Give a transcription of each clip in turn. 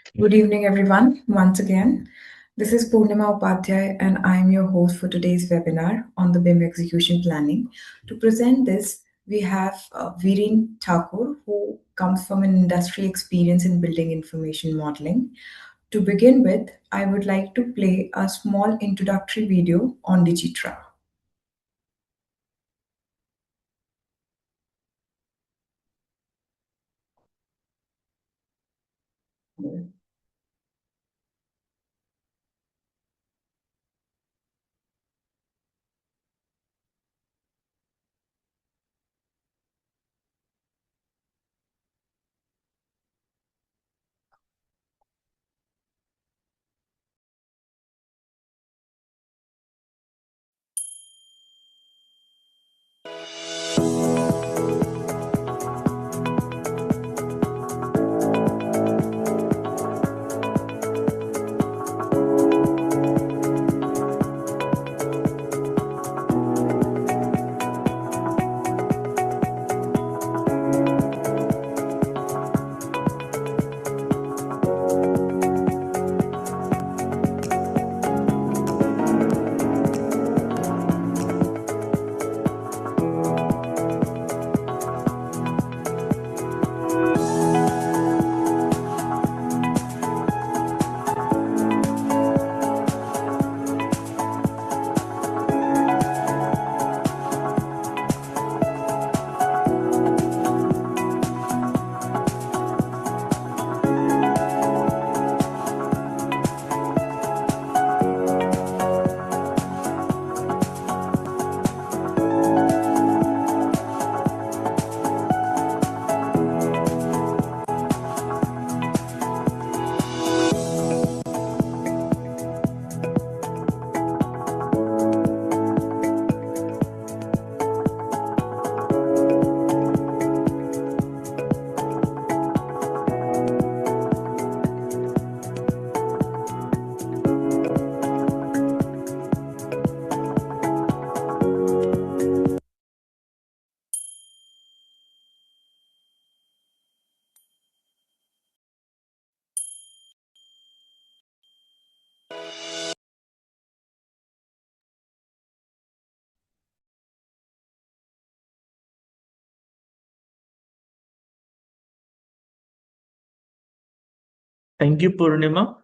Good evening, everyone. Once again, this is Purnima Upadhyay, and I am your host for today's webinar on the BIM Execution Planning. To present this, we have Viren Thakur, who comes from an industry experience in building information modeling. To begin with, I would like to play a small introductory video on DGTRA. Thank you, Purnima.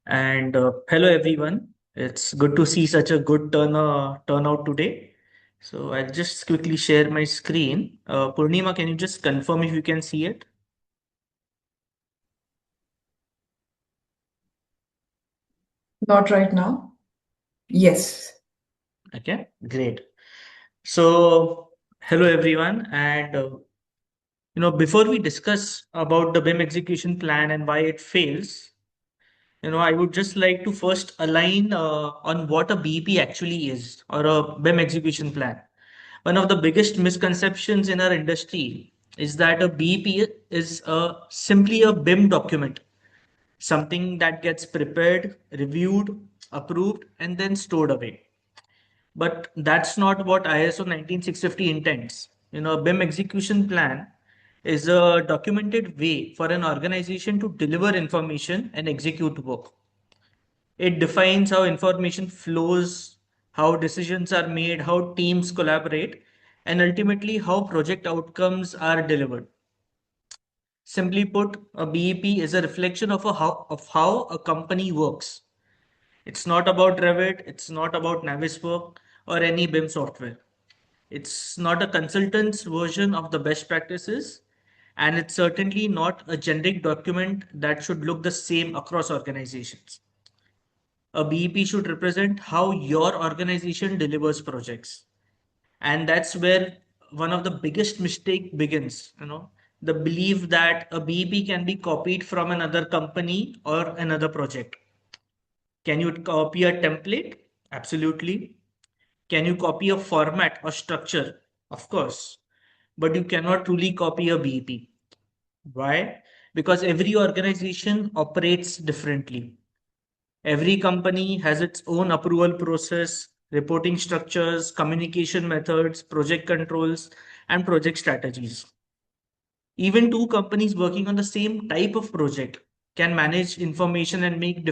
And hello, everyone. It's good to see such a good turnout today. So I'll just quickly share my screen. Purnima, can you just confirm if you can see it? Not right now. Yes. Okay, great. So hello, everyone. And before we discuss about the BIM execution plan and why it fails, I would just like to first align on what a BEP actually is, or a BIM execution plan. One of the biggest misconceptions in our industry is that a BEP is simply a BIM document, something that gets prepared, reviewed, approved, and then stored away. But that's not what ISO 19650 intends. A BIM execution plan is a documented way for an organization to deliver information and execute work. It defines how information flows, how decisions are made, how teams collaborate, and ultimately how project outcomes are delivered. Simply put, a BEP is a reflection of how a company works. It's not about Revit, it's not about Naviswork or any BIM software. It's not a consultant's version of the best practices, and it's certainly not a generic document that should look the same across organizations. A BEP should represent how your organization delivers projects. And that's where one of the biggest mistake begins, the belief that a BEP can be copied from another company or another project. Can you copy a template? Absolutely. Can you copy a format or structure? Of course. But you cannot truly copy a BEP. Why? Because every organization operates differently. Every company has its own approval process, reporting structures, communication methods, project controls, and project strategies. Even two companies working on the same type of project can manage information and make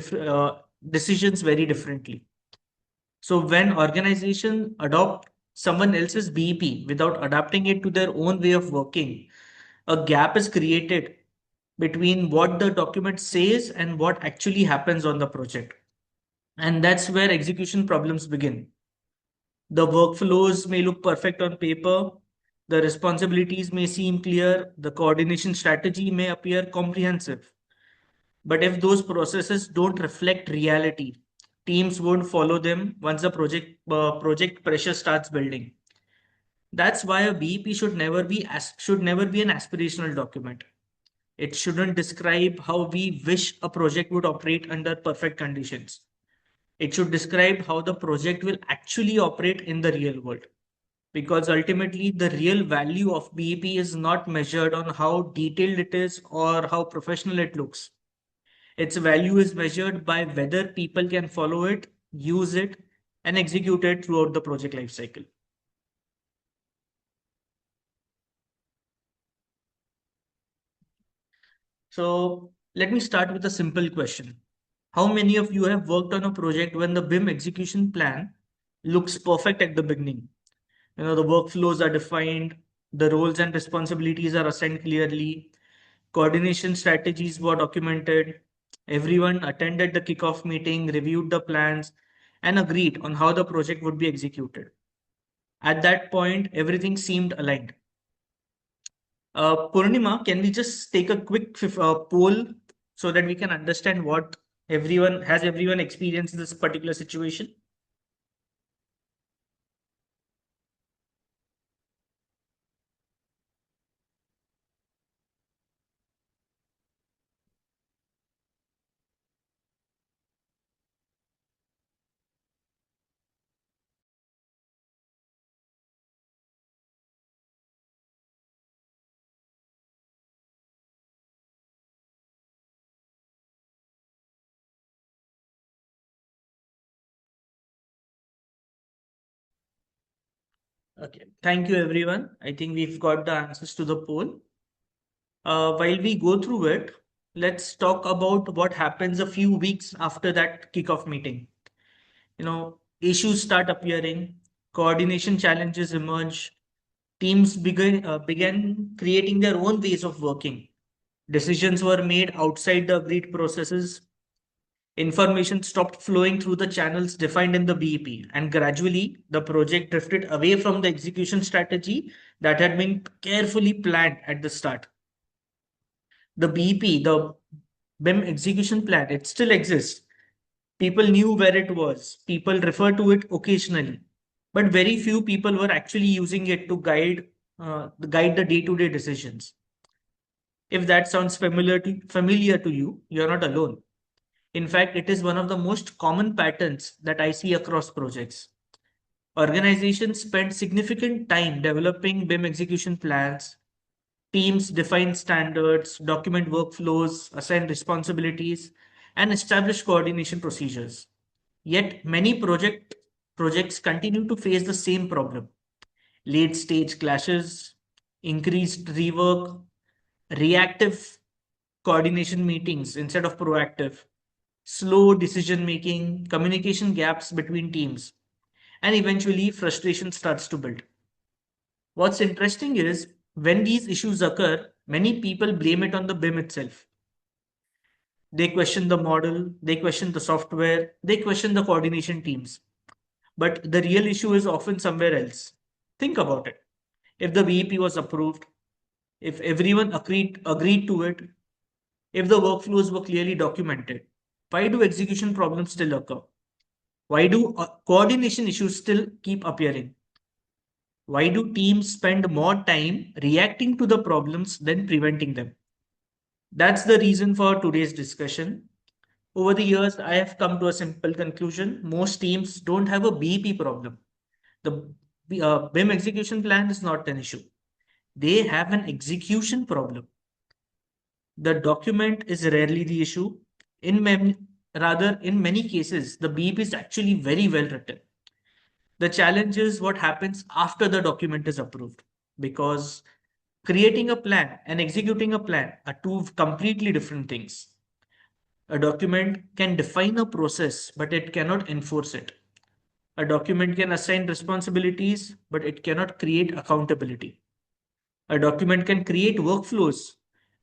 decisions very differently. So when organization adopt someone else's BEP without adapting it to their own way of working, a gap is created between what the document says and what actually happens on the project. And that's where execution problems begin. The workflows may look perfect on paper, the responsibilities may seem clear, the coordination strategy may appear comprehensive. But if those processes don't reflect reality, teams won't follow them once the project pressure starts building. That's why a BEP should never be an aspirational document. It shouldn't describe how we wish a project would operate under perfect conditions. It should describe how the project will actually operate in the real world. Because ultimately, the real value of BEP is not measured on how detailed it is or how professional it looks. Its value is measured by whether people can follow it, use it, and execute it throughout the project lifecycle. So let me start with a simple question. How many of you have worked on a project when the BIM execution plan looks perfect at the beginning? The workflows are defined, the roles and responsibilities are assigned clearly, coordination strategies were documented, everyone attended the kickoff meeting, reviewed the plans, and agreed on how the project would be executed. At that point, everything seemed aligned. Purnima, can we just take a quick poll so that we can understand what everyone experienced this particular situation? Okay, thank you everyone. I think we've got the answers to the poll. While we go through it, let's talk about what happens a few weeks after that kickoff meeting. Issues start appearing, coordination challenges emerge, teams began creating their own ways of working. Decisions were made outside the agreed processes. Information stopped flowing through the channels defined in the BEP, and gradually the project drifted away from the execution strategy that had been carefully planned at the start. The BEP, the BIM execution plan, it still exists. People knew where it was. People refer to it occasionally, but very few people were actually using it to guide the day-to-day decisions. If that sounds familiar to you, you're not alone. In fact, it is one of the most common patterns that I see across projects. Organizations spend significant time developing BIM execution plans. Teams define standards, document workflows, assign responsibilities, and establish coordination procedures. Yet many projects continue to face the same problem. Late stage clashes, increased rework, reactive coordination meetings instead of proactive, slow decision making, communication gaps between teams, and eventually frustration starts to build. What's interesting is when these issues occur, many people blame it on the BIM itself. They question the model, they question the software, they question the coordination teams. But the real issue is often somewhere else. Think about it. If the VEP was approved, if everyone agreed to it, if the workflows were clearly documented, why do execution problems still occur? Why do coordination issues still keep appearing? Why do teams spend more time reacting to the problems than preventing them? That's the reason for today's discussion. Over the years, I have come to a simple conclusion. Most teams don't have a BEP problem. The BIM execution plan is not an issue. They have an execution problem. The document is rarely the issue. In many cases, the BEP is actually very well written. The challenge is what happens after the document is approved, because creating a plan and executing a plan are two completely different things. A document can define a process, but it cannot enforce it. A document can assign responsibilities, but it cannot create accountability. A document can create workflows,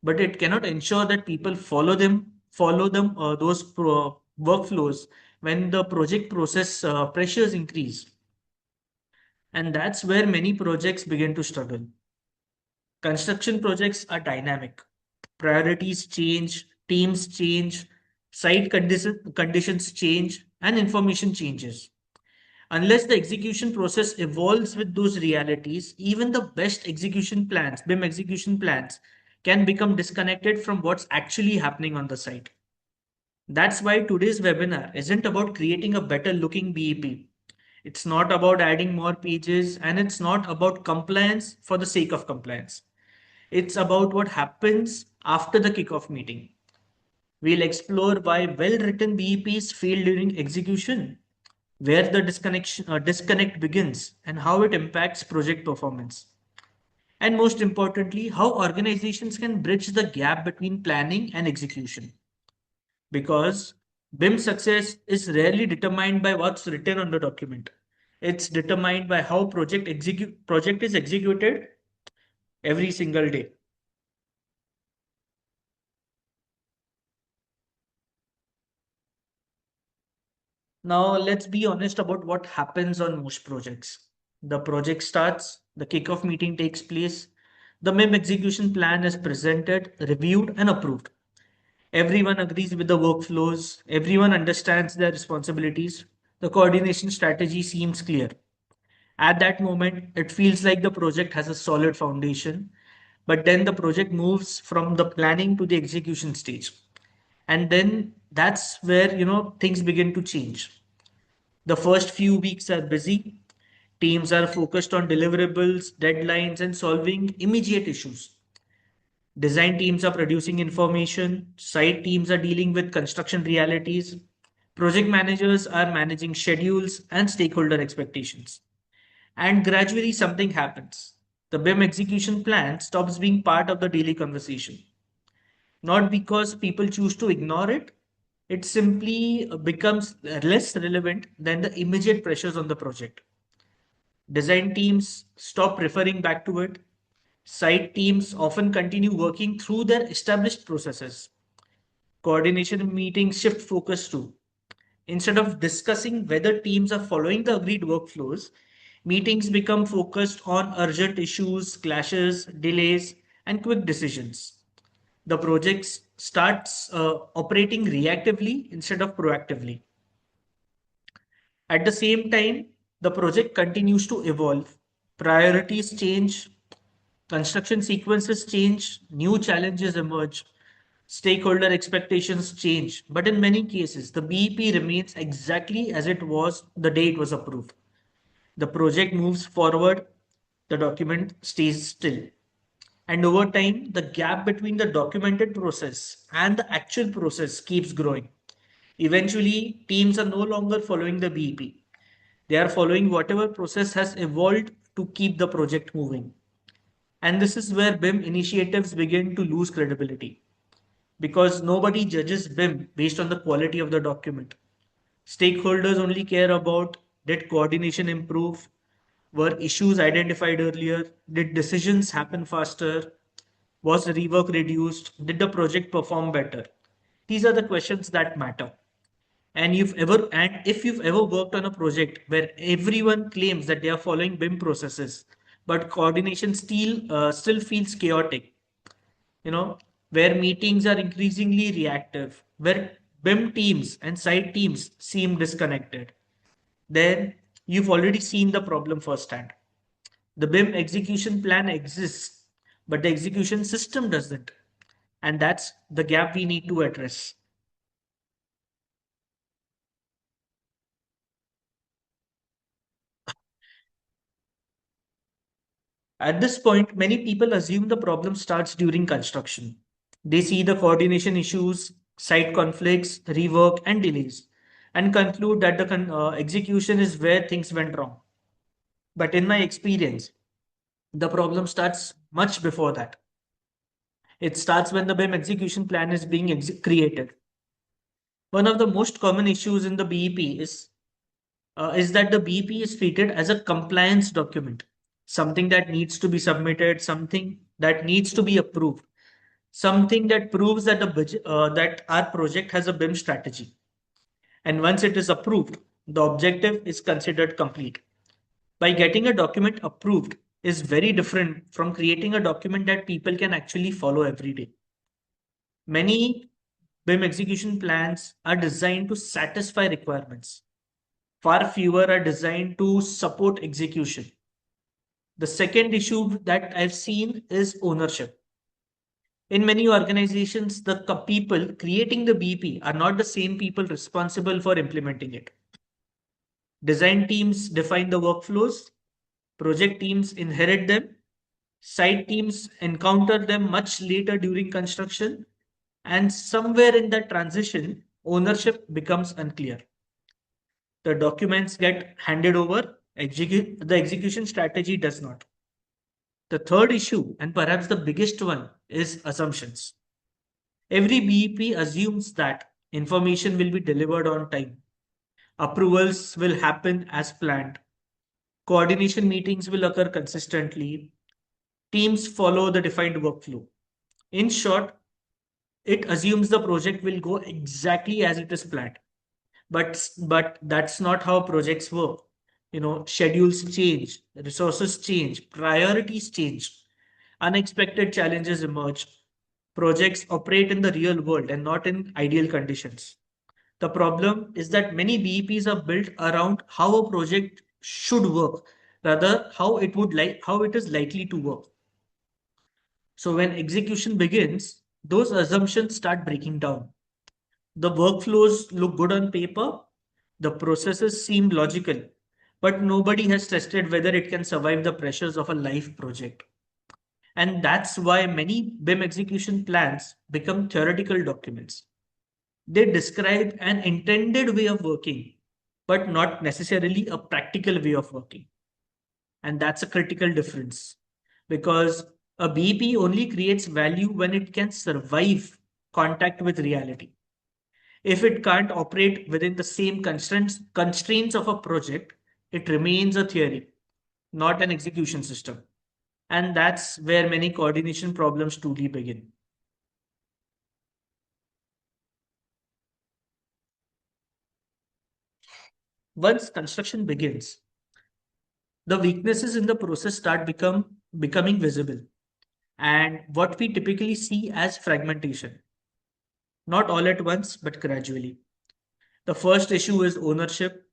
but it cannot ensure that people follow those workflows when the project process pressures increase. And that's where many projects begin to struggle. Construction projects are dynamic. Priorities change, teams change, conditions change, and information changes. Unless the execution process evolves with those realities, even the best execution plans, BIM execution plans, can become disconnected from what's actually happening on the site. That's why today's webinar isn't about creating a better looking BEP. It's not about adding more pages, and it's not about compliance for the sake of compliance. It's about what happens after the kickoff meeting. We'll explore why well-written BEPs fail during execution, where the disconnect begins, and how it impacts project performance. And most importantly, how organizations can bridge the gap between planning and execution. Because BIM success is rarely determined by what's written on the document. It's determined by how project is executed every single day. Now, let's be honest about what happens on most projects. The project starts, the kickoff meeting takes place, the BIM execution plan is presented, reviewed, and approved. Everyone agrees with the workflows, everyone understands their responsibilities, the coordination strategy seems clear. At that moment, it feels like the project has a solid foundation, but then the project moves from the planning to the execution stage. And then that's where, things begin to change. The first few weeks are busy. Teams are focused on deliverables, deadlines, and solving immediate issues. Design teams are producing information, site teams are dealing with construction realities, project managers are managing schedules and stakeholder expectations. And gradually, something happens. The BIM execution plan stops being part of the daily conversation. Not because people choose to ignore it, it simply becomes less relevant than the immediate pressures on the project. Design teams stop referring back to it. Site teams often continue working through their established processes. Coordination meetings shift focus to. Instead of discussing whether teams are following the agreed workflows, meetings become focused on urgent issues, clashes, delays, and quick decisions. The project starts operating reactively instead of proactively. At the same time, the project continues to evolve. Priorities change, construction sequences change, new challenges emerge, stakeholder expectations change. But in many cases, the BEP remains exactly as it was the day it was approved. The project moves forward, the document stays still. And over time, the gap between the documented process and the actual process keeps growing. Eventually, teams are no longer following the BEP. They are following whatever process has evolved to keep the project moving. And this is where BIM initiatives begin to lose credibility because nobody judges BIM based on the quality of the document. Stakeholders only care about, did coordination improve? Were issues identified earlier? Did decisions happen faster? Was rework reduced? Did the project perform better? These are the questions that matter. And if you've ever worked on a project where everyone claims that they are following BIM processes, but coordination still feels chaotic, you know, where meetings are increasingly reactive, where BIM teams and site teams seem disconnected, then you've already seen the problem firsthand. The BIM execution plan exists, but the execution system doesn't. And that's the gap we need to address. At this point, many people assume the problem starts during construction. They see the coordination issues, site conflicts, rework, and delays, and conclude that the execution is where things went wrong. But in my experience, the problem starts much before that. It starts when the BIM execution plan is being created. One of the most common issues in the BEP is that the BEP is treated as a compliance document, something that needs to be submitted, something that needs to be approved, something that proves that that our project has a BIM strategy. And once it is approved, the objective is considered complete. By getting a document approved is very different from creating a document that people can actually follow every day. Many BIM execution plans are designed to satisfy requirements. Far fewer are designed to support execution. The second issue that I've seen is ownership. In many organizations, the people creating the BP are not the same people responsible for implementing it. Design teams define the workflows, project teams inherit them, site teams encounter them much later during construction, and somewhere in that transition, ownership becomes unclear. The documents get handed over, the execution strategy does not. The third issue, and perhaps the biggest one, is assumptions. Every BEP assumes that information will be delivered on time, approvals will happen as planned, coordination meetings will occur consistently, teams follow the defined workflow. In short, it assumes the project will go exactly as it is planned. But that's not how projects work. Schedules change, resources change, priorities change, unexpected challenges emerge. Projects operate in the real world and not in ideal conditions. The problem is that many BEPs are built around how a project should work, rather how it is likely to work. So when execution begins, those assumptions start breaking down. The workflows look good on paper, the processes seem logical, but nobody has tested whether it can survive the pressures of a live project. And that's why many BIM execution plans become theoretical documents. They describe an intended way of working, but not necessarily a practical way of working. And that's a critical difference because a BP only creates value when it can survive contact with reality. If it can't operate within the same constraints of a project, it remains a theory, not an execution system. And that's where many coordination problems truly begin. Once construction begins, the weaknesses in the process start becoming visible. And what we typically see as fragmentation, not all at once, but gradually. The first issue is ownership.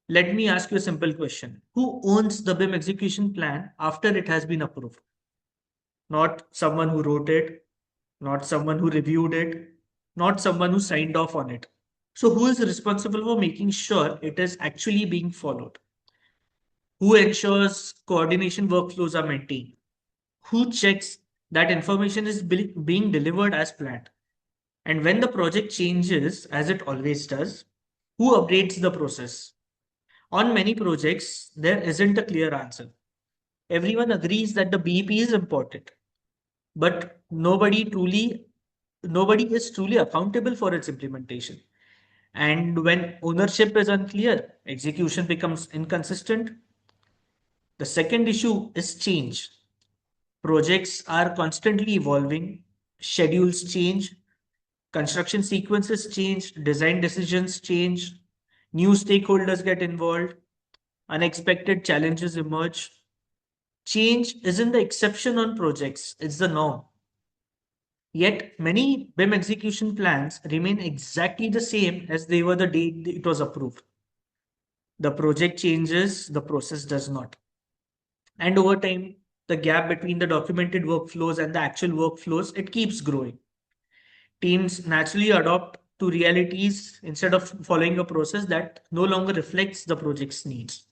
Let me ask you a simple question. Who owns the BIM execution plan after it has been approved? Not someone who wrote it, not someone who reviewed it, not someone who signed off on it. So, who is responsible for making sure it is actually being followed? Who ensures coordination workflows are maintained? Who checks that information is being delivered as planned? And when the project changes, as it always does, who updates the process? On many projects, there isn't a clear answer. Everyone agrees that the BEP is important, but nobody is truly accountable for its implementation. And when ownership is unclear, execution becomes inconsistent. The second issue is change. Projects are constantly evolving, schedules change, construction sequences change, design decisions change, new stakeholders get involved, unexpected challenges emerge. Change isn't the exception on projects, it's the norm. Yet many BIM execution plans remain exactly the same as they were the day it was approved. The project changes, the process does not. And over time, the gap between the documented workflows and the actual workflows, it keeps growing. Teams naturally adopt to realities instead of following a process that no longer reflects the project's needs.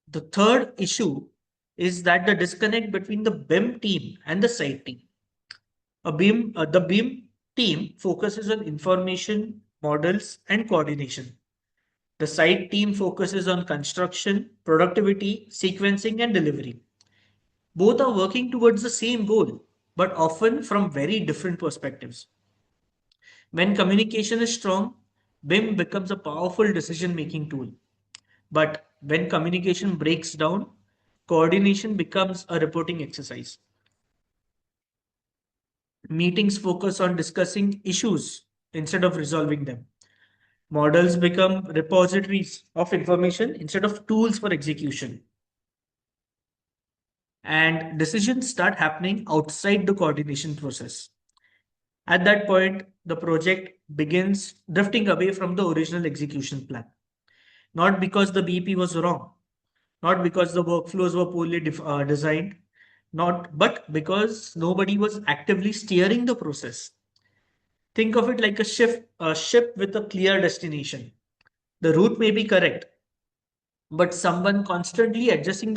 The third issue is that the disconnect between the BIM team and the site team. The BIM team focuses on information, models, and coordination. The site team focuses on construction, productivity, sequencing, and delivery. Both are working towards the same goal, but often from very different perspectives. When communication is strong, BIM becomes a powerful decision-making tool. But when communication breaks down, coordination becomes a reporting exercise. Meetings focus on discussing issues instead of resolving them. Models become repositories of information instead of tools for execution. And decisions start happening outside the coordination process. At that point, the project begins drifting away from the original execution plan. Not because the BEP was wrong, not because the workflows were poorly designed, not but because nobody was actively steering the process. Think of it like a ship with a clear destination. The route may be correct, but someone constantly adjusting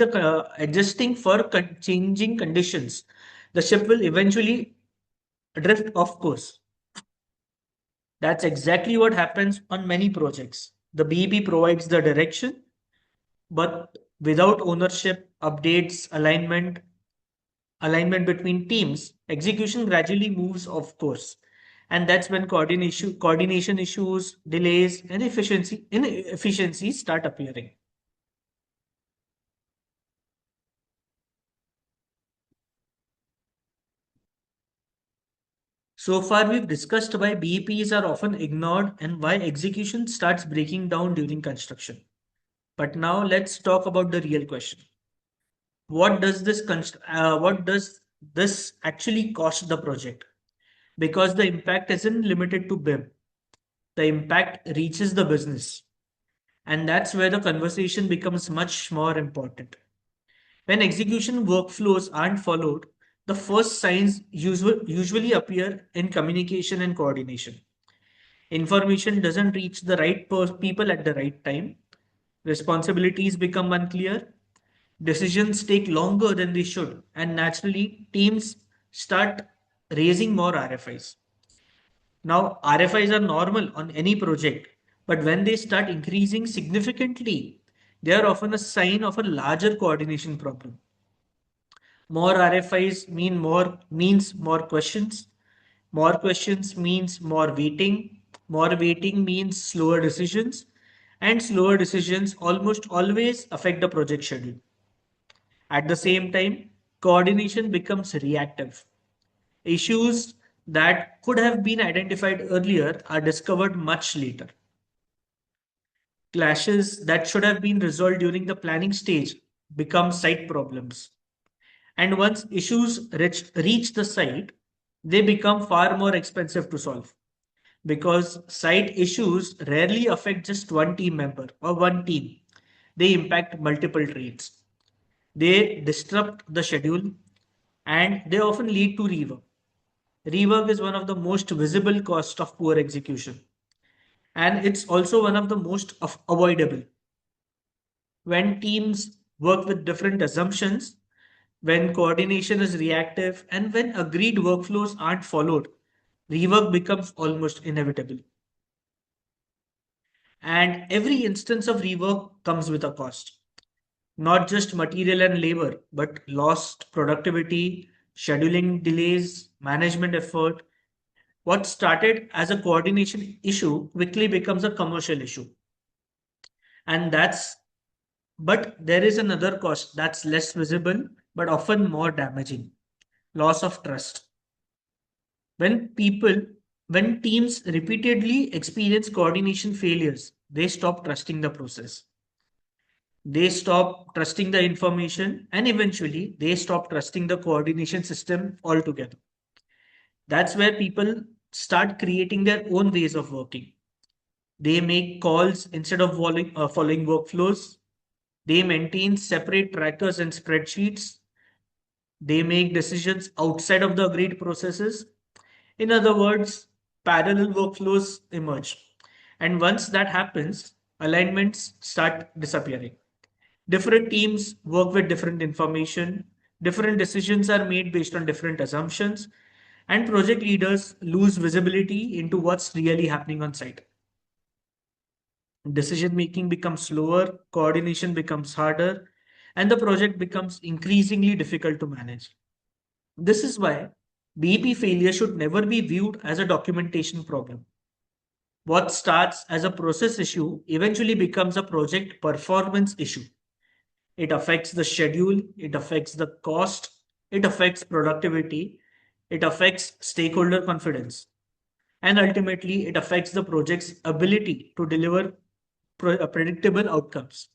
for changing conditions, the ship will eventually drift off course. That's exactly what happens on many projects. The BEP provides the direction, but without ownership, updates, alignment between teams, execution gradually moves off course. And that's when coordination issues, delays, and inefficiencies start appearing. So far, we've discussed why BEPs are often ignored and why execution starts breaking down during construction. But now let's talk about the real question. What does this actually cost the project? Because the impact isn't limited to BIM. The impact reaches the business. And that's where the conversation becomes much more important. When execution workflows aren't followed, the first signs usually appear in communication and coordination. Information doesn't reach the right people at the right time. Responsibilities become unclear. Decisions take longer than they should. And naturally, teams start raising more RFIs. Now, RFIs are normal on any project, but when they start increasing significantly, they are often a sign of a larger coordination problem. More RFIs means more questions. More questions means more waiting. More waiting means slower decisions. And slower decisions almost always affect the project schedule. At the same time, coordination becomes reactive. Issues that could have been identified earlier are discovered much later. Clashes that should have been resolved during the planning stage become site problems. And once issues reach the site, they become far more expensive to solve because site issues rarely affect just one team member or one team. They impact multiple trades. They disrupt the schedule and they often lead to rework. Rework is one of the most visible costs of poor execution, and it's also one of the most avoidable. When teams work with different assumptions, when coordination is reactive, and when agreed workflows aren't followed, rework becomes almost inevitable. And every instance of rework comes with a cost, not just material and labor, but lost productivity, scheduling delays, management effort. What started as a coordination issue quickly becomes a commercial issue. And but there is another cost that's less visible, but often more damaging: loss of trust. When people, when teams repeatedly experience coordination failures, they stop trusting the process. They stop trusting the information and eventually they stop trusting the coordination system altogether. That's where people start creating their own ways of working. They make calls instead of following workflows. They maintain separate trackers and spreadsheets. They make decisions outside of the agreed processes. In other words, parallel workflows emerge. And once that happens, alignments start disappearing. Different teams work with different information, different decisions are made based on different assumptions, and project leaders lose visibility into what's really happening on site. Decision making becomes slower, coordination becomes harder, and the project becomes increasingly difficult to manage. This is why BEP failure should never be viewed as a documentation problem. What starts as a process issue eventually becomes a project performance issue. It affects the schedule, it affects the cost, it affects productivity, it affects stakeholder confidence, and ultimately it affects the project's ability to deliver predictable outcomes.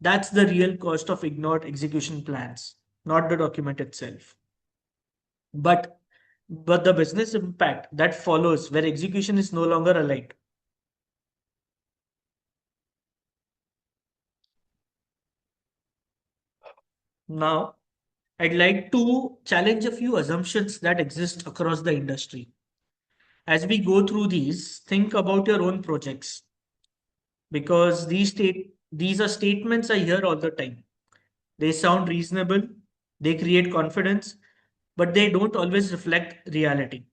That's the real cost of ignored execution plans, not the document itself. But but the business impact that follows where execution is no longer aligned. Now, I'd like to challenge a few assumptions that exist across the industry. As we go through these, think about your own projects because these are statements I hear all the time. They sound reasonable, they create confidence, but they don't always reflect reality.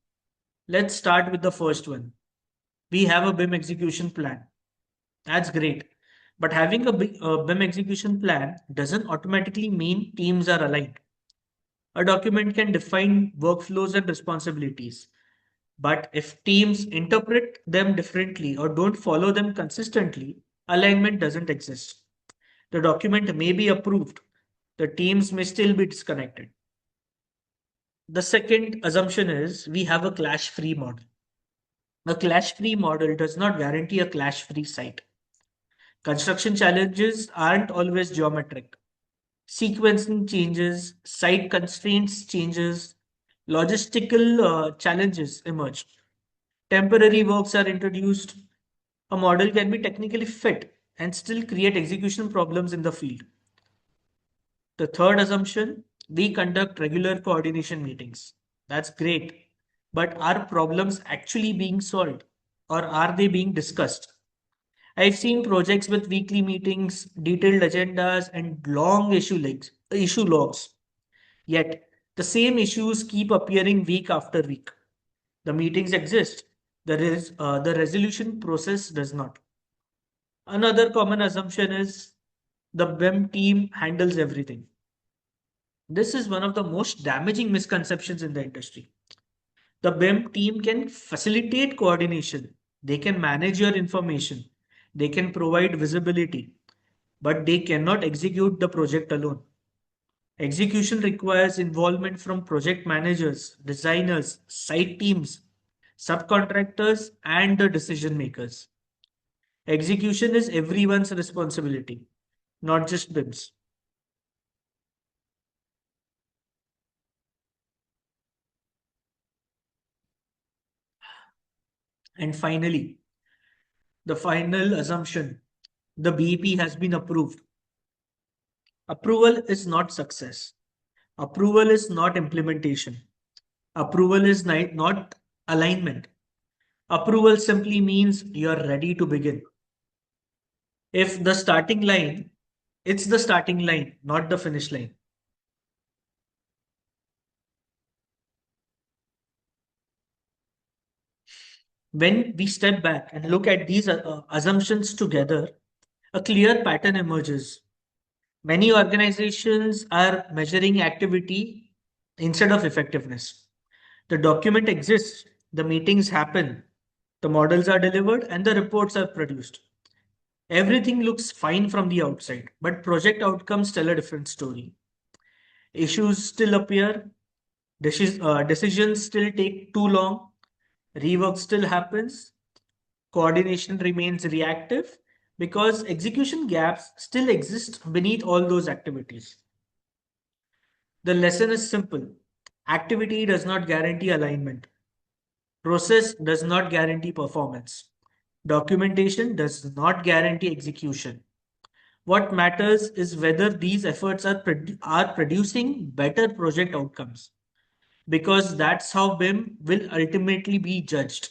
Let's start with the first one. We have a BIM execution plan. That's great. But having a BIM execution plan doesn't automatically mean teams are aligned. A document can define workflows and responsibilities, but if teams interpret them differently or don't follow them consistently, alignment doesn't exist. The document may be approved, the teams may still be disconnected. The second assumption is we have a clash free model. A clash free model does not guarantee a clash free site. Construction challenges aren't always geometric. Sequencing changes, site constraints changes, logistical challenges emerge. Temporary works are introduced. A model can be technically fit and still create execution problems in the field. The third assumption, we conduct regular coordination meetings. That's great. But are problems actually being solved or are they being discussed? I've seen projects with weekly meetings, detailed agendas, and long issue logs. Yet, the same issues keep appearing week after week. The meetings exist, the resolution process does not. Another common assumption is the BIM team handles everything. This is one of the most damaging misconceptions in the industry. The BIM team can facilitate coordination, they can manage your information, they can provide visibility, but they cannot execute the project alone. Execution requires involvement from project managers, designers, site teams, subcontractors, and the decision makers. Execution is everyone's responsibility, not just BIM's. And finally, the final assumption, the BEP has been approved. Approval is not success. Approval is not implementation. Approval is not alignment. Approval simply means you're ready to begin. If the starting line, it's the starting line, not the finish line. When we step back and look at these assumptions together, a clear pattern emerges. Many organizations are measuring activity instead of effectiveness. The document exists, the meetings happen, the models are delivered, and the reports are produced. Everything looks fine from the outside, but project outcomes tell a different story. Issues still appear, decisions still take too long, rework still happens, coordination remains reactive because execution gaps still exist beneath all those activities. The lesson is simple. Activity does not guarantee alignment. Process does not guarantee performance. Documentation does not guarantee execution. What matters is whether these efforts are producing better project outcomes, because that's how BIM will ultimately be judged,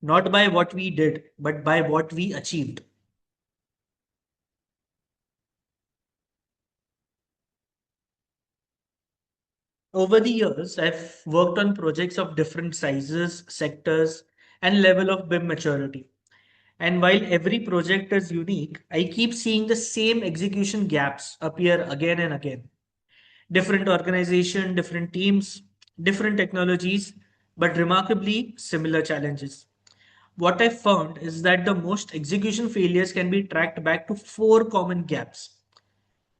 not by what we did, but by what we achieved. Over the years, I've worked on projects of different sizes, sectors, and level of BIM maturity. And while every project is unique, I keep seeing the same execution gaps appear again and again. Different organization, different teams, different technologies, but remarkably similar challenges. what I found is that the most execution failures can be tracked back to four common gaps.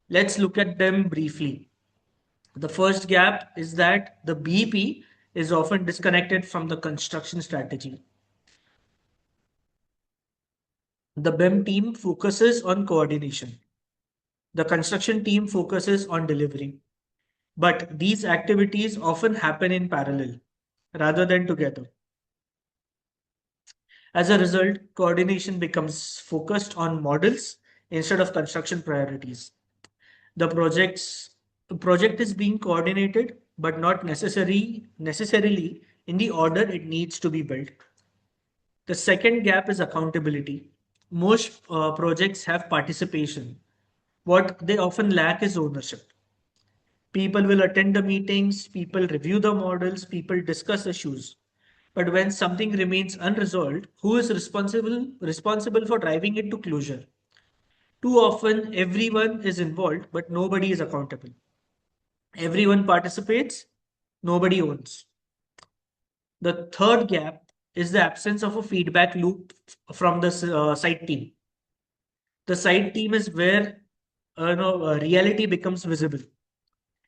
Let's look at them briefly. The first gap is that the BEP is often disconnected from the construction strategy. The BIM team focuses on coordination. The construction team focuses on delivery. But these activities often happen in parallel rather than together. As a result, coordination becomes focused on models instead of construction priorities. The project is being coordinated, but not necessarily in the order it needs to be built. The second gap is accountability. Most projects have participation. What they often lack is ownership. People will attend the meetings, people review the models, people discuss issues. But when something remains unresolved, who is responsible for driving it to closure? Too often, everyone is involved, but nobody is accountable. Everyone participates, nobody owns. The third gap is the absence of a feedback loop from the site team. The site team is where reality becomes visible.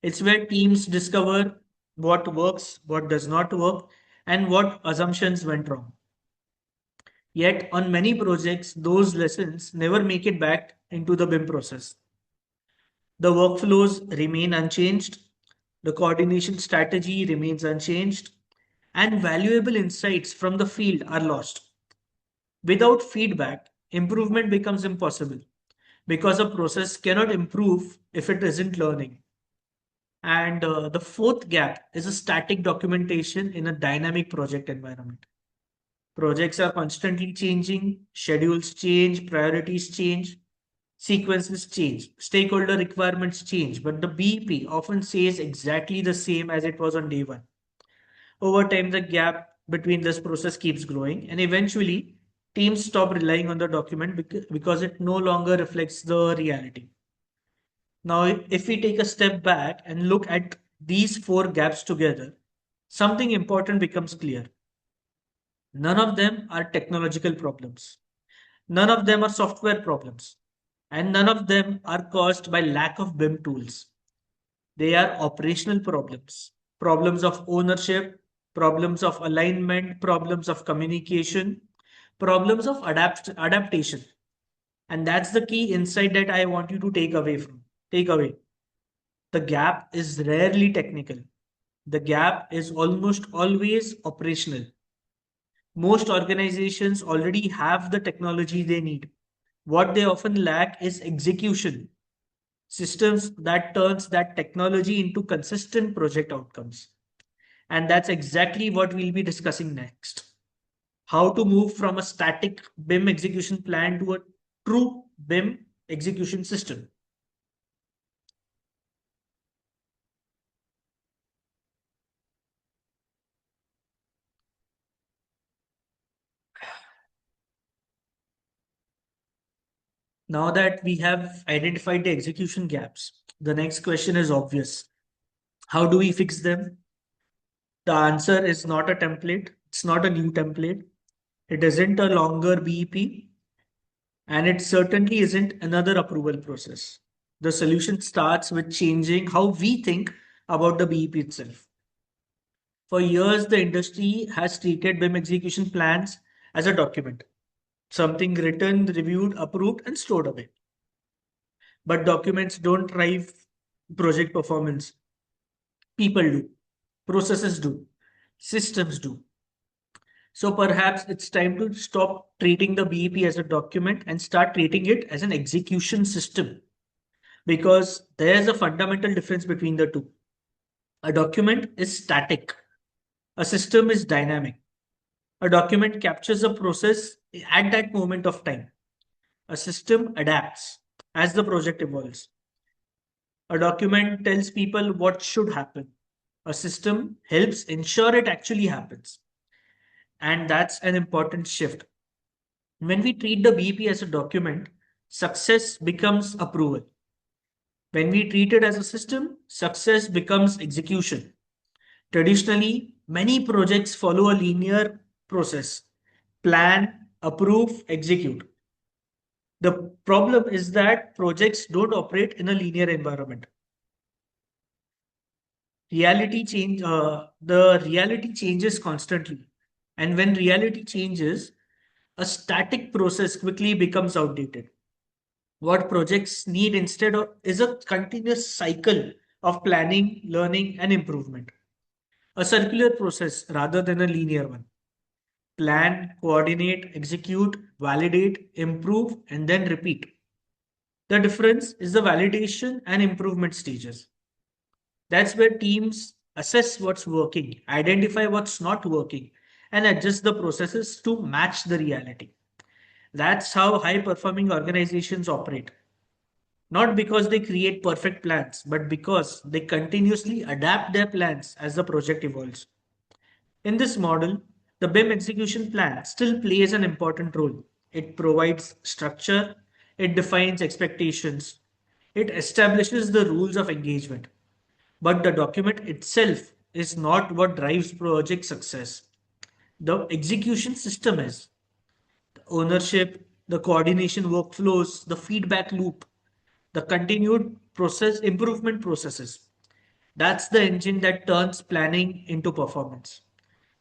It's where teams discover what works, what does not work, and what assumptions went wrong. Yet, on many projects, those lessons never make it back into the BIM process. The workflows remain unchanged, the coordination strategy remains unchanged, and valuable insights from the field are lost. Without feedback, improvement becomes impossible because a process cannot improve if it isn't learning. And the fourth gap is a static documentation in a dynamic project environment. Projects are constantly changing, schedules change, priorities change, sequences change, stakeholder requirements change, but the BEP often stays exactly the same as it was on day one. Over time, the gap between this process keeps growing, and eventually, teams stop relying on the document because it no longer reflects the reality. Now, if we take a step back and look at these four gaps together, something important becomes clear. None of them are technological problems. None of them are software problems. And none of them are caused by lack of BIM tools. They are operational problems, problems of ownership, problems of alignment, problems of communication, problems of adaptation. And that's the key insight that I want you to take away. The gap is rarely technical. The gap is almost always operational. Most organizations already have the technology they need. What they often lack is execution, systems that turns that technology into consistent project outcomes. And that's exactly what we'll be discussing next. How to move from a static BIM execution plan to a true BIM execution system. Now that we have identified the execution gaps, the next question is obvious. How do we fix them? The answer is not a template. It's not a new template. It isn't a longer BEP, and it certainly isn't another approval process. The solution starts with changing how we think about the BEP itself. For years, the industry has treated BIM execution plans as a document, something written, reviewed, approved, and stored away. But documents don't drive project performance. People do, processes do, systems do. So perhaps it's time to stop treating the BEP as a document and start treating it as an execution system, because there's a fundamental difference between the two. A document is static, a system is dynamic. A document captures a process at that moment of time. A system adapts as the project evolves. A document tells people what should happen. A system helps ensure it actually happens. And that's an important shift. When we treat the BEP as a document, success becomes approval. When we treat it as a system, success becomes execution. Traditionally, many projects follow a linear process. plan, approve, execute. The problem is that projects don't operate in a linear environment. The reality changes constantly. And when reality changes, a static process quickly becomes outdated. What projects need instead of is a continuous cycle of planning, learning, and improvement. A circular process rather than a linear one. Plan, coordinate, execute, validate, improve, and then repeat. The difference is the validation and improvement stages. That's where teams assess what's working, identify what's not working, and adjust the processes to match the reality. That's how high performing organizations operate. Not because they create perfect plans, but because they continuously adapt their plans as the project evolves. In this model, the BIM execution plan still plays an important role. It provides structure, it defines expectations, it establishes the rules of engagement. But the document itself is not what drives project success. The execution system is the ownership, the coordination workflows, the feedback loop, the continued process improvement processes. That's the engine that turns planning into performance.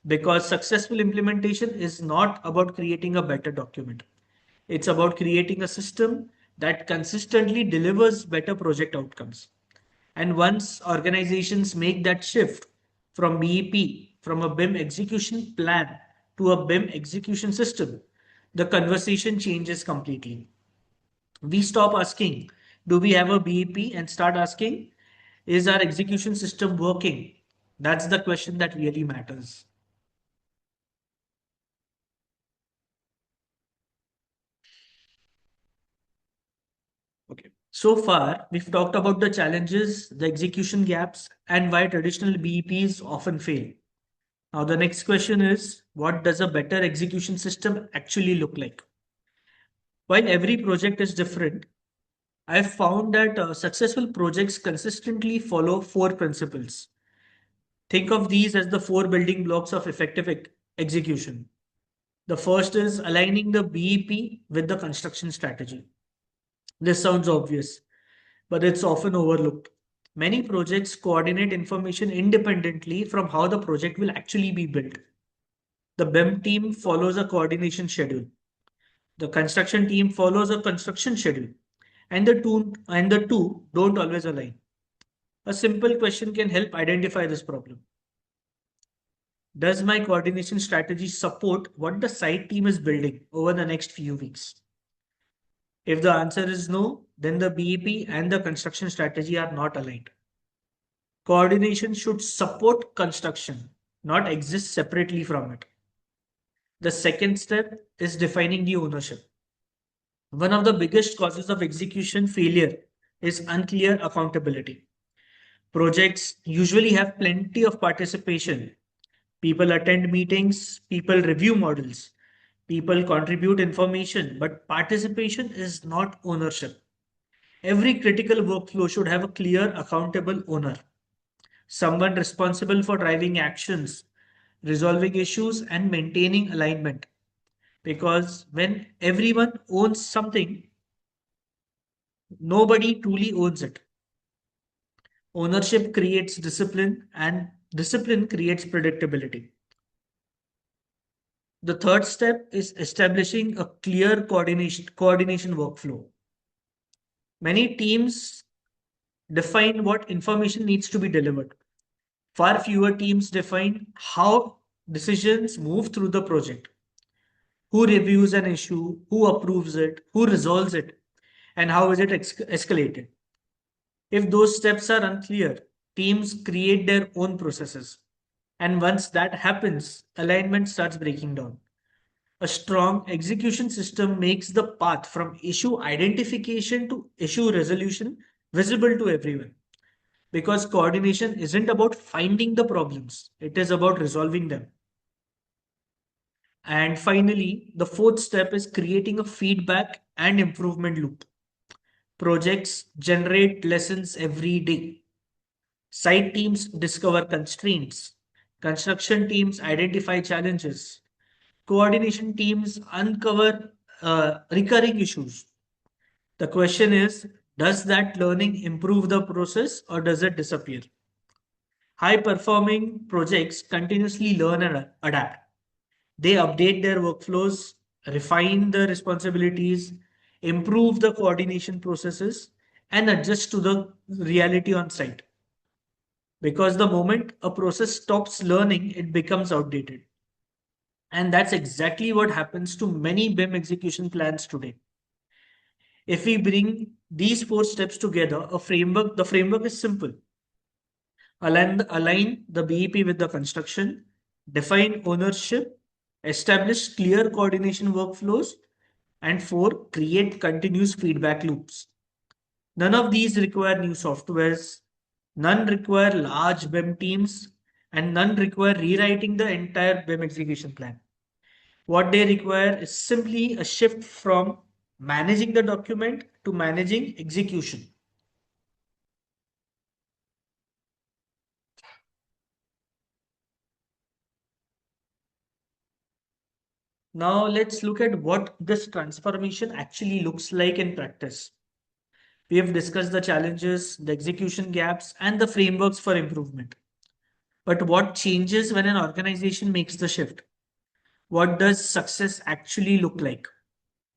Because successful implementation is not about creating a better document. It's about creating a system that consistently delivers better project outcomes. And once organizations make that shift from BEP, from a BIM execution plan to a BIM execution system, the conversation changes completely. We stop asking, do we have a BEP, and start asking, is our execution system working? That's the question that really matters. Okay. So far, we've talked about the challenges, the execution gaps, and why traditional BEPs often fail. Now, the next question is, what does a better execution system actually look like? While every project is different, I've found that successful projects consistently follow four principles. Think of these as the four building blocks of effective execution. The first is aligning the BEP with the construction strategy. This sounds obvious, but it's often overlooked. Many projects coordinate information independently from how the project will actually be built. The BIM team follows a coordination schedule. The construction team follows a construction schedule, and the two don't always align. A simple question can help identify this problem. Does my coordination strategy support what the site team is building over the next few weeks? If the answer is no, then the BEP and the construction strategy are not aligned. Coordination should support construction, not exist separately from it. The second step is defining the ownership. One of the biggest causes of execution failure is unclear accountability. Projects usually have plenty of participation. People attend meetings, people review models, people contribute information, but participation is not ownership. Every critical workflow should have a clear, accountable owner, someone responsible for driving actions, resolving issues, and maintaining alignment. Because when everyone owns something, nobody truly owns it. Ownership creates discipline, and discipline creates predictability. The third step is establishing a clear coordination workflow. Many teams define what information needs to be delivered. Far fewer teams define how decisions move through the project. Who reviews an issue, who approves it, who resolves it, and how is it escalated. If those steps are unclear, teams create their own processes. And once that happens, alignment starts breaking down. A strong execution system makes the path from issue identification to issue resolution visible to everyone. Because coordination isn't about finding the problems, it is about resolving them. And finally, the fourth step is creating a feedback and improvement loop. Projects generate lessons every day. Site teams discover constraints. Construction teams identify challenges. coordination teams uncover recurring issues. The question is, does that learning improve the process or does it disappear? High performing projects continuously learn and adapt. They update their workflows, refine the responsibilities, improve the coordination processes, and adjust to the reality on site. Because the moment a process stops learning, it becomes outdated. And that's exactly what happens to many BIM execution plans today. If we bring these four steps together, the framework is simple. Align the BEP with the construction, define ownership, establish clear coordination workflows, and four, create continuous feedback loops. None of these require new softwares, none require large BIM teams, and none require rewriting the entire BIM execution plan. What they require is simply a shift from managing the document to managing execution. Now let's look at what this transformation actually looks like in practice. We have discussed the challenges, the execution gaps, and the frameworks for improvement. But what changes when an organization makes the shift? What does success actually look like?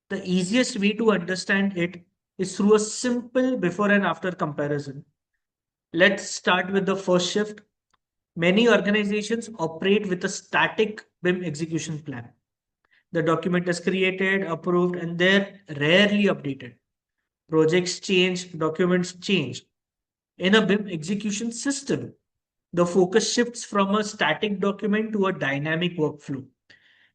The easiest way to understand it is through a simple before and after comparison. Let's start with the first shift. Many organizations operate with a static BIM execution plan. The document is created, approved, and they're rarely updated. Projects change, documents change. In a BIM execution system, the focus shifts from a static document to a dynamic workflow.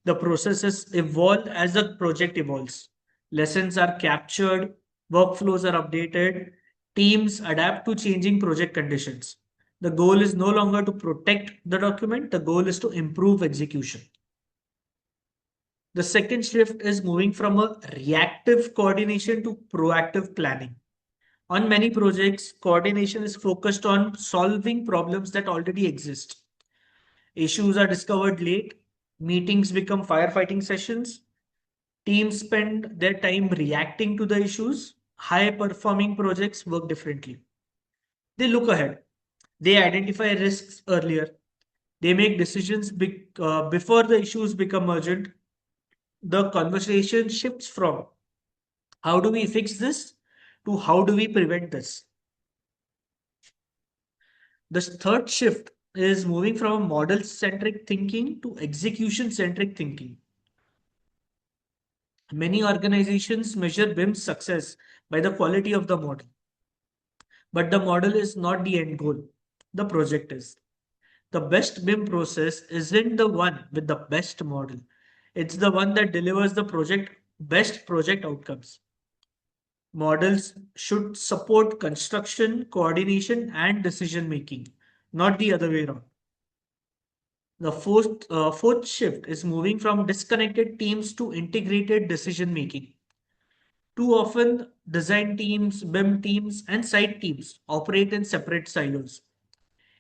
The processes evolve as the project evolves. Lessons are captured, workflows are updated, teams adapt to changing project conditions. The goal is no longer to protect the document, the goal is to improve execution. The second shift is moving from a reactive coordination to proactive planning. On many projects, coordination is focused on solving problems that already exist. Issues are discovered late, meetings become firefighting sessions, teams spend their time reacting to the issues. High performing projects work differently. They look ahead, they identify risks earlier, they make decisions before the issues become urgent. The conversation shifts from how do we fix this to how do we prevent this. The third shift is moving from a model centric thinking to execution centric thinking. Many organizations measure BIM's success by the quality of the model, but the model is not the end goal. The project is. The best BIM process isn't the one with the best model. It's the one that delivers the best project outcomes. Models should support construction, coordination, and decision making, not the other way around. The fourth shift is moving from disconnected teams to integrated decision making. Too often, design teams, BIM teams, and site teams operate in separate silos.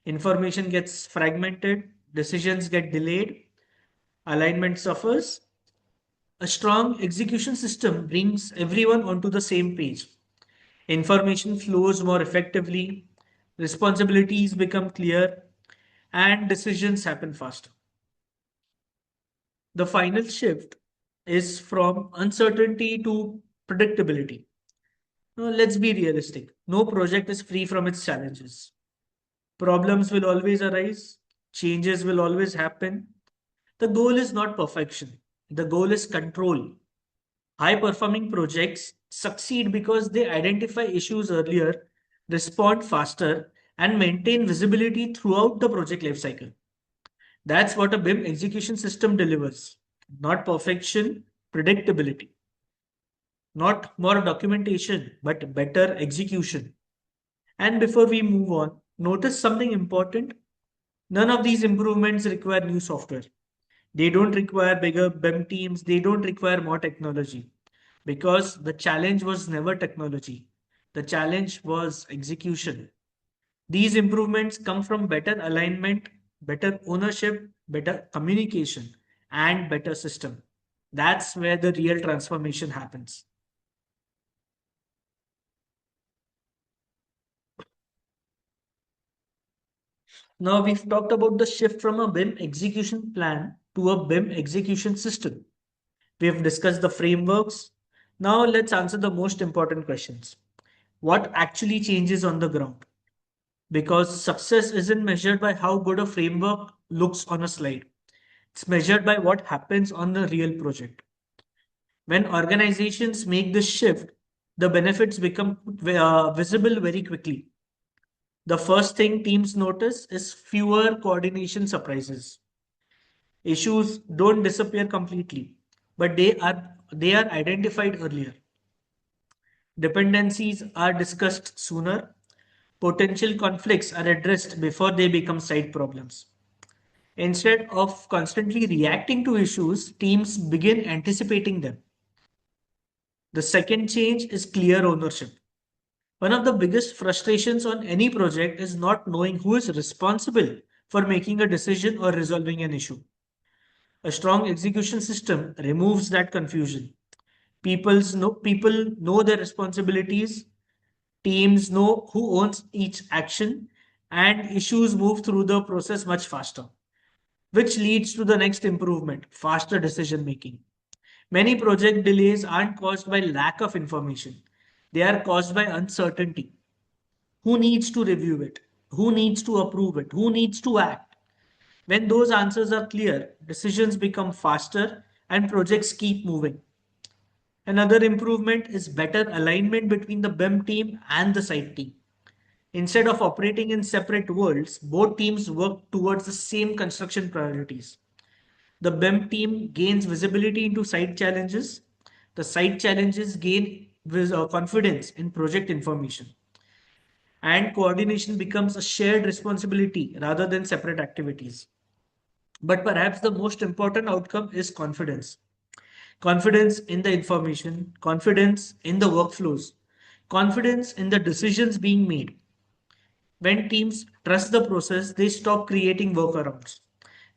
Information gets fragmented, decisions get delayed, alignment suffers. A strong execution system brings everyone onto the same page. Information flows more effectively, responsibilities become clear, and decisions happen faster. The final shift is from uncertainty to predictability. Now, let's be realistic. No project is free from its challenges. Problems will always arise, changes will always happen. The goal is not perfection, the goal is control. High performing projects succeed because they identify issues earlier, respond faster, and maintain visibility throughout the project lifecycle. That's what a BIM execution system delivers. Not perfection, predictability. Not more documentation, but better execution. And before we move on, notice something important. None of these improvements require new software. They don't require bigger BIM teams. They don't require more technology because the challenge was never technology. The challenge was execution. These improvements come from better alignment, better ownership, better communication, and better system. That's where the real transformation happens. Now we've talked about the shift from a BIM execution plan to a BIM execution system. We have discussed the frameworks. Now let's answer the most important questions. What actually changes on the ground? Because success isn't measured by how good a framework looks on a slide. It's measured by what happens on the real project. When organizations make this shift, the benefits become visible very quickly. The first thing teams notice is fewer coordination surprises. Issues don't disappear completely, but they are identified earlier. Dependencies are discussed sooner. Potential conflicts are addressed before they become side problems. Instead of constantly reacting to issues, teams begin anticipating them. The second change is clear ownership. One of the biggest frustrations on any project is not knowing who is responsible for making a decision or resolving an issue. A strong execution system removes that confusion. People know their responsibilities, teams know who owns each action, and issues move through the process much faster, which leads to the next improvement, faster decision making. Many project delays aren't caused by lack of information, they are caused by uncertainty. Who needs to review it? Who needs to approve it? Who needs to act? When those answers are clear, decisions become faster and projects keep moving. Another improvement is better alignment between the BIM team and the site team. Instead of operating in separate worlds, both teams work towards the same construction priorities. The BIM team gains visibility into site challenges. The site challenges gain confidence in project information. And coordination becomes a shared responsibility rather than separate activities. But perhaps the most important outcome is confidence. Confidence in the information, confidence in the workflows, confidence in the decisions being made. When teams trust the process, they stop creating workarounds.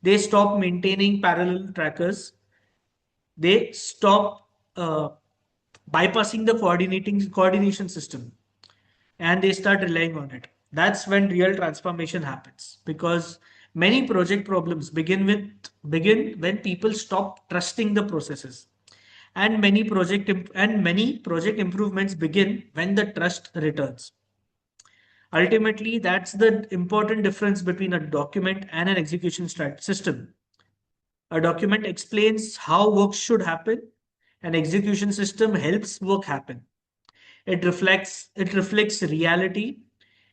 They stop maintaining parallel trackers. They stop bypassing the coordination system, and they start relying on it. That's when real transformation happens, because many project problems begin when people stop trusting the processes, and many project improvements begin when the trust returns. Ultimately, that's the important difference between a document and an execution system. A document explains how work should happen. An execution system helps work happen. It reflects reality,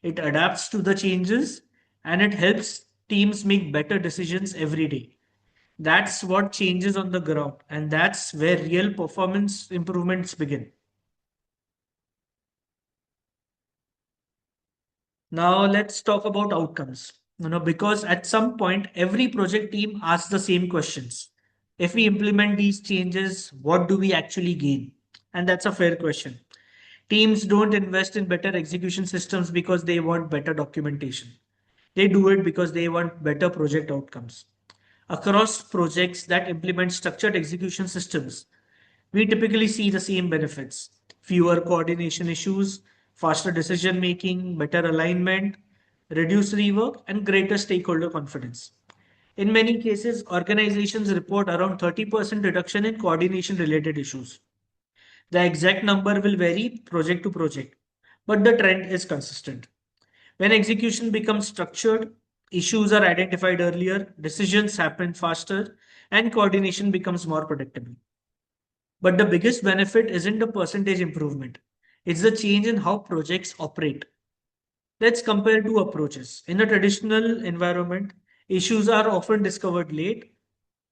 it adapts to the changes, and it helps teams make better decisions every day. That's what changes on the ground, and that's where real performance improvements begin. Now let's talk about outcomes. Because at some point every project team asks the same questions. If we implement these changes, what do we actually gain? And that's a fair question. Teams don't invest in better execution systems because they want better documentation. They do it because they want better project outcomes. Across projects that implement structured execution systems, we typically see the same benefits: fewer coordination issues, faster decision making, better alignment, reduced rework, and greater stakeholder confidence. In many cases, organizations report around 30% reduction in coordination related issues. The exact number will vary project to project, but the trend is consistent. When execution becomes structured, issues are identified earlier, decisions happen faster, and coordination becomes more predictable. But the biggest benefit isn't the percentage improvement, it's the change in how projects operate. Let's compare two approaches. In a traditional environment, issues are often discovered late,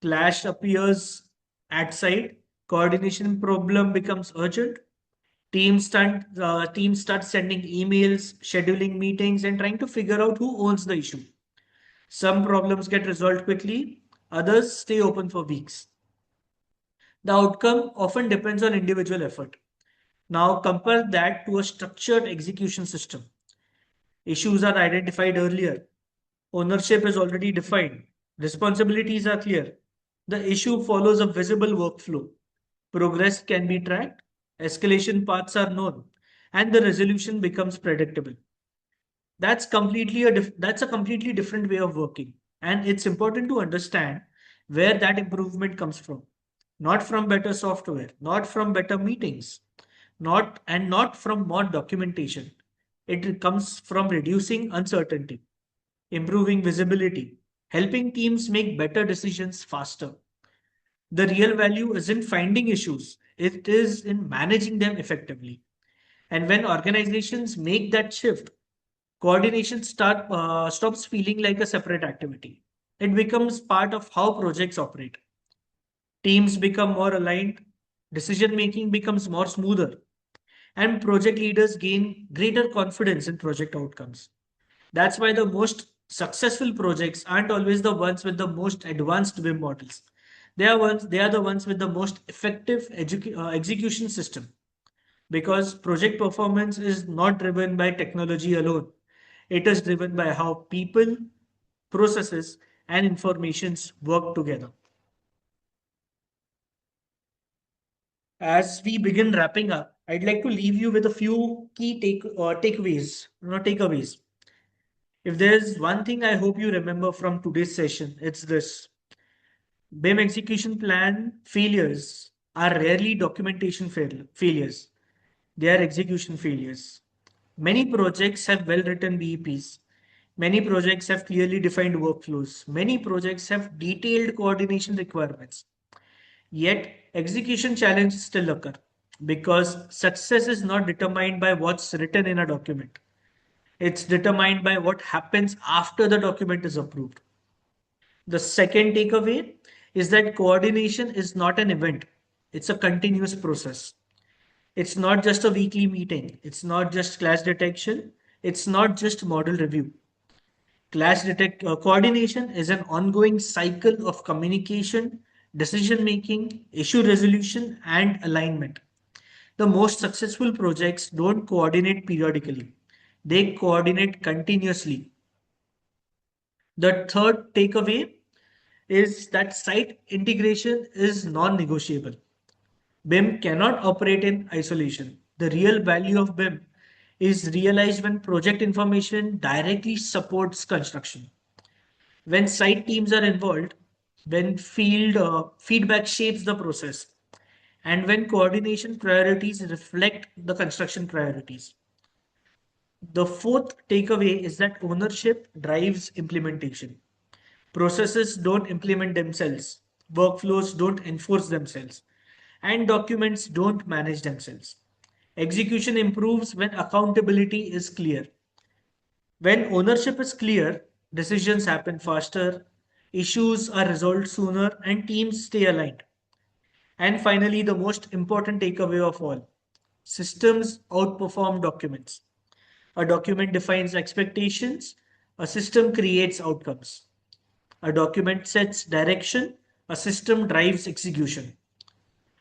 clash appears at site, coordination problem becomes urgent. Teams start sending emails, scheduling meetings, and trying to figure out who owns the issue. Some problems get resolved quickly, others stay open for weeks. The outcome often depends on individual effort. Now compare that to a structured execution system. Issues are identified earlier. Ownership is already defined. Responsibilities are clear. The issue follows a visible workflow. Progress can be tracked, escalation paths are known, and the resolution becomes predictable. That's a completely different way of working, and it's important to understand where that improvement comes from. Not from better software, not from better meetings, not from more documentation. It comes from reducing uncertainty, improving visibility, helping teams make better decisions faster. The real value isn't finding issues, it is in managing them effectively. And when organizations make that shift, coordination stops feeling like a separate activity. It becomes part of how projects operate. Teams become more aligned, decision making becomes more smoother, and project leaders gain greater confidence in project outcomes. That's why the most successful projects aren't always the ones with the most advanced BIM models. They are the ones with the most effective execution system, because project performance is not driven by technology alone. It is driven by how people, processes, and informations work together. As we begin wrapping up, I'd like to leave you with a few key takeaways. If there's one thing I hope you remember from today's session, it's this: BIM execution plan failures are rarely failures. They are execution failures. Many projects have well written BEPs. Many projects have clearly defined workflows. Many projects have detailed coordination requirements. Yet, execution challenges still occur because success is not determined by what's written in a document. It's determined by what happens after the document is approved. The second takeaway is that coordination is not an event, it's a continuous process. It's not just a weekly meeting, it's not just clash detection, it's not just model review. Coordination is an ongoing cycle of communication, decision making, issue resolution, and alignment. The most successful projects don't coordinate periodically, they coordinate continuously. The third takeaway is that site integration is non negotiable. BIM cannot operate in isolation. The real value of BIM is realized when project information directly supports construction. When site teams are involved, when field feedback shapes the process, and when coordination priorities reflect the construction priorities. The fourth takeaway is that ownership drives implementation. Processes don't implement themselves, workflows don't enforce themselves, and documents don't manage themselves. Execution improves when accountability is clear. When ownership is clear, decisions happen faster, issues are resolved sooner, and teams stay aligned. And finally, the most important takeaway of all: systems outperform documents. A document defines expectations, a system creates outcomes. A document sets direction, a system drives execution.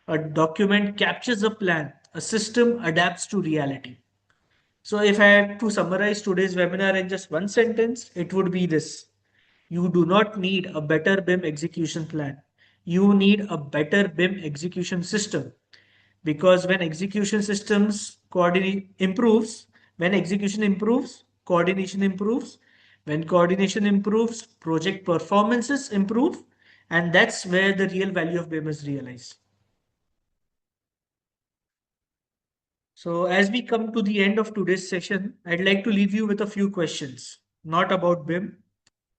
A document captures a plan, a system adapts to reality. So, if I had to summarize today's webinar in just one sentence, it would be this: you do not need a better BIM execution plan. You need a better BIM execution system. Because when execution systems coordinate improves, when execution improves, coordination improves. When coordination improves, project performances improve. And that's where the real value of BIM is realized. So, as we come to the end of today's session, I'd like to leave you with a few questions, not about BIM,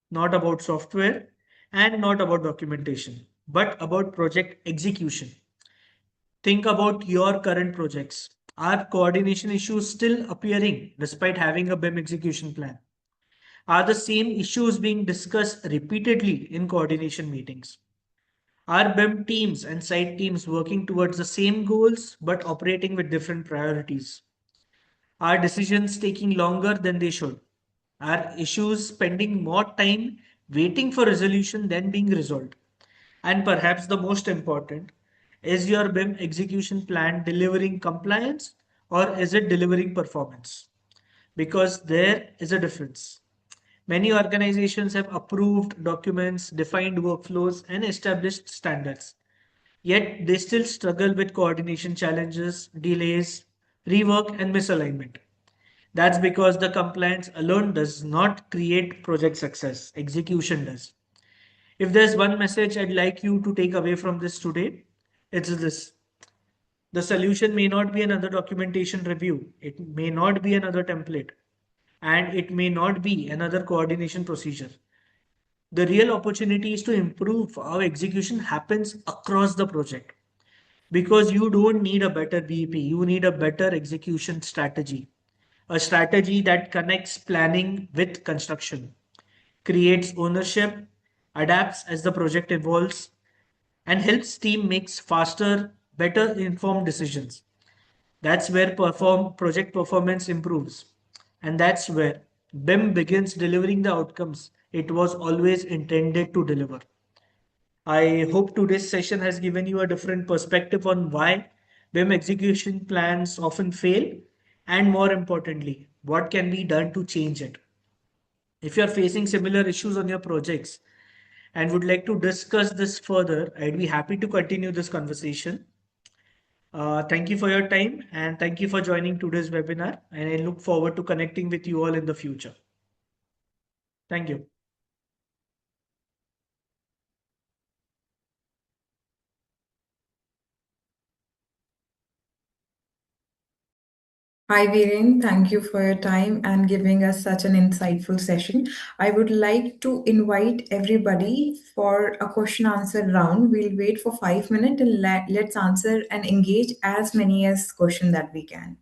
not about software, and not about documentation, but about project execution. Think about your current projects. Are coordination issues still appearing despite having a BIM execution plan? Are the same issues being discussed repeatedly in coordination meetings? Are BIM teams and site teams working towards the same goals but operating with different priorities? Are decisions taking longer than they should? Are issues spending more time waiting for resolution than being resolved? And perhaps the most important, is your BIM execution plan delivering compliance or is it delivering performance? Because there is a difference. Many organizations have approved documents, defined workflows, and established standards. Yet they still struggle with coordination challenges, delays, rework, and misalignment. That's because the compliance alone does not create project success, execution does. If there's one message I'd like you to take away from this today, it's this. The solution may not be another documentation review, it may not be another template, and it may not be another coordination procedure. The real opportunity is to improve how execution happens across the project. Because you don't need a better BEP, you need a better execution strategy. A strategy that connects planning with construction, creates ownership, adapts as the project evolves, and helps team makes faster, better informed decisions. That's where project performance improves. And that's where BIM begins delivering the outcomes it was always intended to deliver. I hope today's session has given you a different perspective on why BIM execution plans often fail, and more importantly, what can be done to change it. If you're facing similar issues on your projects and would like to discuss this further, I'd be happy to continue this conversation. Thank you for your time and thank you for joining today's webinar. And I look forward to connecting with you all in the future. Thank you. Hi, Viren. Thank you for your time and giving us such an insightful session. I would like to invite everybody for a question answer round. We'll wait for 5 minutes and let's answer and engage as many as question that we can.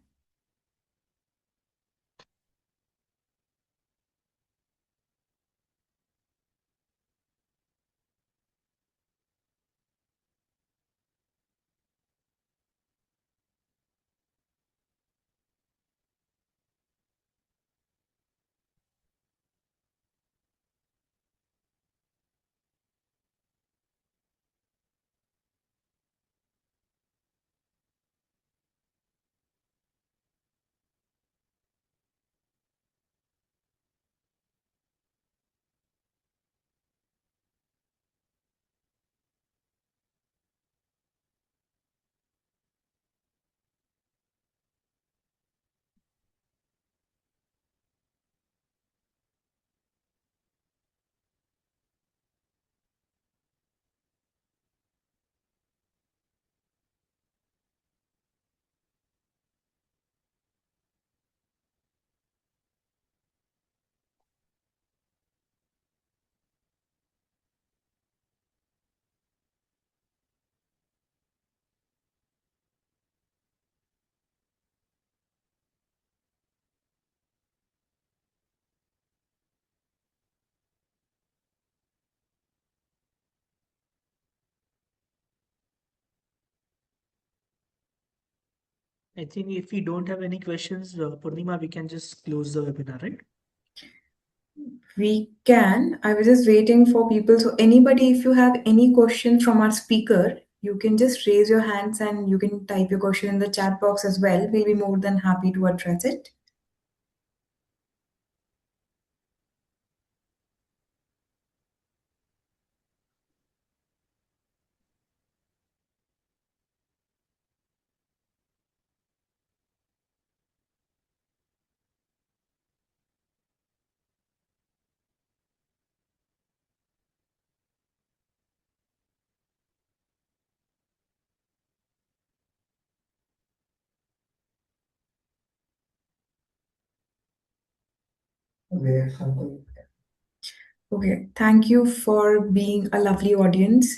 I think if we don't have any questions, Purnima, we can just close the webinar, right? We can. I was just waiting for people. So anybody, if you have any question from our speaker, you can just raise your hands and you can type your question in the chat box as well. We'll be more than happy to address it. Okay, thank you for being a lovely audience.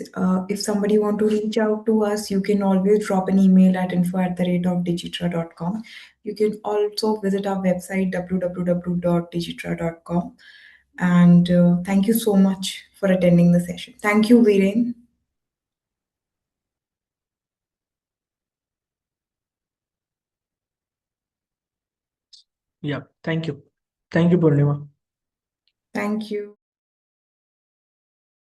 If somebody want to reach out to us, you can always drop an email at info@digitra.com. You can also visit our website www.digitra.com. And thank you so much for attending the session. Thank you, Viren. Yeah, thank you. Thank you, Purnima. Thank you.